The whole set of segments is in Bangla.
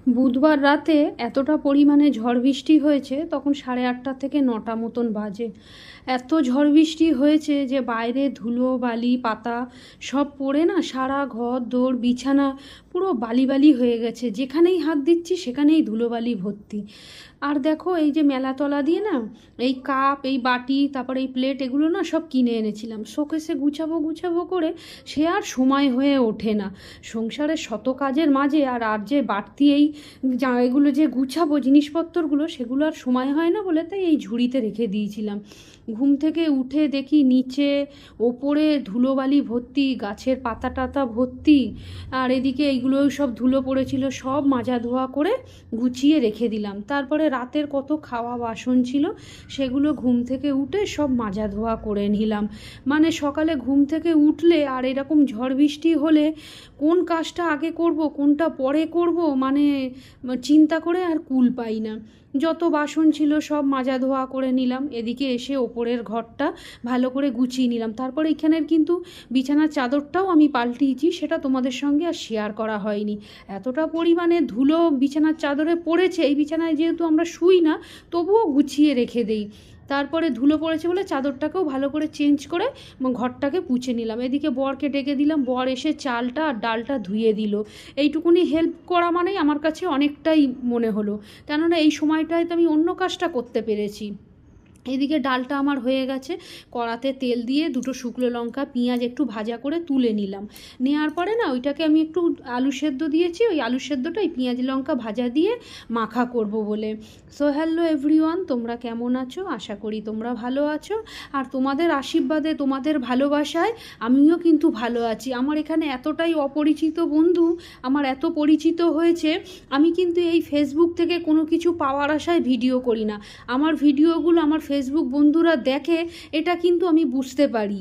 বুধবার রাতে এতটা পরিমাণে ঝড় বৃষ্টি হয়েছে, তখন 8:30 থেকে 9টা মতন বাজে। এত ঝড় বৃষ্টি হয়েছে যে বাইরে ধুলো বালি পাতা সব পড়ে না সারা ঘর দোর বিছানা পুরো বালি বালি হয়ে গেছে। যেখানেই হাত দিচ্ছি সেখানেই ধুলোবালি ভর্তি। আর দেখো এই যে মেলাতলা দিয়ে না এই কাপ এই বাটি তারপরে এই প্লেট এগুলো না সব কিনে এনেছিলাম, শোকেসে গুছাবো গুছাবো করে সে আর সময় হয়ে ওঠে না। সংসারের শত কাজের মাঝে আর যে বাড়তি এই এগুলো যে গুছাবো জিনিসপত্রগুলো সেগুলো আর সময় হয় না বলে তাই এই ঝুড়িতে রেখে দিয়েছিলাম। ঘুম থেকে উঠে দেখি নিচে ওপরে ধুলোবালি ভর্তি, গাছের পাতা টাতা ভর্তি, আর এদিকে এইগুলোও সব ধুলো পড়েছিল, সব মাজা ধোয়া করে গুছিয়ে রেখে দিলাম। তারপরে রাতের কত খাওয়া বাসন ছিল সেগুলো ঘুম থেকে উঠে সব মাজা ধোয়া করে নিলাম। মানে সকালে ঘুম থেকে উঠলে আর এরকম ঝড় বৃষ্টি হলে কোন কাজটা আগে করব কোনটা পরে করব মানে চিন্তা করে আর কুল পাই না। যত বাসন ছিল সব মাজা ধোয়া করে নিলাম, এদিকে এসে ওপরের ঘরটা ভালো করে গুছিয়ে নিলাম। তারপরে এখানের কিন্তু বিছানার চাদরটাও আমি পাল্টিয়েছি, সেটা তোমাদের সঙ্গে আর শেয়ার করা হয়নি। এতটা পরিমাণে ধুলো বিছানার চাদরে পড়েছে, এই বিছানায় যেহেতু আমরা শুই না তবুও গুছিয়ে রেখে দেই। তারপরে ধুলো পড়েছে বলে চাদরটাকেও ভালো করে চেঞ্জ করে ঘরটাকে পুছে নিলাম। এদিকে বরকে ডেকে দিলাম, বর এসে চালটা আর ডালটা ধুয়ে দিল। এইটুকুনি হেল্প করা মানেই আমার কাছে অনেকটাই মনে হলো, কেননা এই সময়টায় তো আমি অন্য কাজটা করতে পেরেছি। এদিকে ডালটা আমার হয়ে গেছে, কড়াতে তেল দিয়ে দুটো শুকনো লঙ্কা পেঁয়াজ একটু ভাজা করে তুলে নিলাম। নেওয়ার পরে না ওইটাকে আমি একটু আলু সেদ্ধ দিয়েছি, ওই আলু সেদ্ধটাই পেঁয়াজ লঙ্কা ভাজা দিয়ে মাখা করব বলে। সো হ্যালো এভরিওয়ান, তোমরা কেমন আছো? আশা করি তোমরা ভালো আছো, আর তোমাদের আশীর্বাদে তোমাদের ভালোবাসায় আমিও কিন্তু ভালো আছি। আমার এখানে এতটাই অপরিচিত বন্ধু আমার এত পরিচিত হয়েছে, আমি কিন্তু এই ফেসবুক থেকে কোনো কিছু পাওয়ার আশায় ভিডিও করি না। আমার ভিডিওগুলো আমার ফেসবুক বন্ধুরা দেখে, এটা কিন্তু আমি বুঝতে পারি,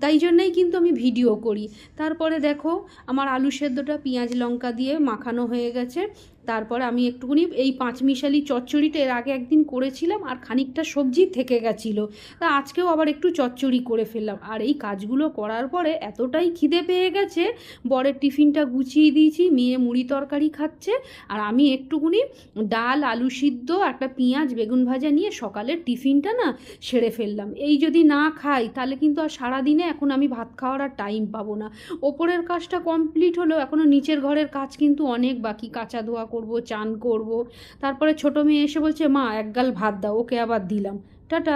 তাই জন্যই কিন্তু আমি ভিডিও করি। তারপরে দেখো আমার আলু সেদ্ধটা পেঁয়াজ লঙ্কা দিয়ে মাখানো হয়ে গেছে। তারপরে আমি একটুখানি এই পাঁচমিশালি চচ্চড়িটা এর আগে একদিন করেছিলাম, আর খানিকটা সবজি থেকে গেছিলো, তা আজকেও আবার একটু চচ্চড়ি করে ফেললাম। আর এই কাজগুলো করার পরে এতটাই খিদে পেয়ে গেছে, বরের টিফিনটা গুছিয়ে দিয়েছি, মেয়ে মুড়ি তরকারি খাচ্ছে, আর আমি একটুখানি ডাল আলু সিদ্ধ একটা পেঁয়াজ বেগুন ভাজা নিয়ে সকালের টিফিনটা না সেরে ফেললাম। এই যদি না খাই তাহলে কিন্তু আর সারাদিনে এখন আমি ভাত খাওয়ার আর টাইম পাবো না। ওপরের কাজটা কমপ্লিট হলেও এখনও নিচের ঘরের কাজ কিন্তু অনেক বাকি, কাচা ধোয়া করব, চান করব। তারপরে ছোটো মেয়ে এসে বলছে মা এক গাল ভাত দাও, ওকে আবার দিলাম। টাটা।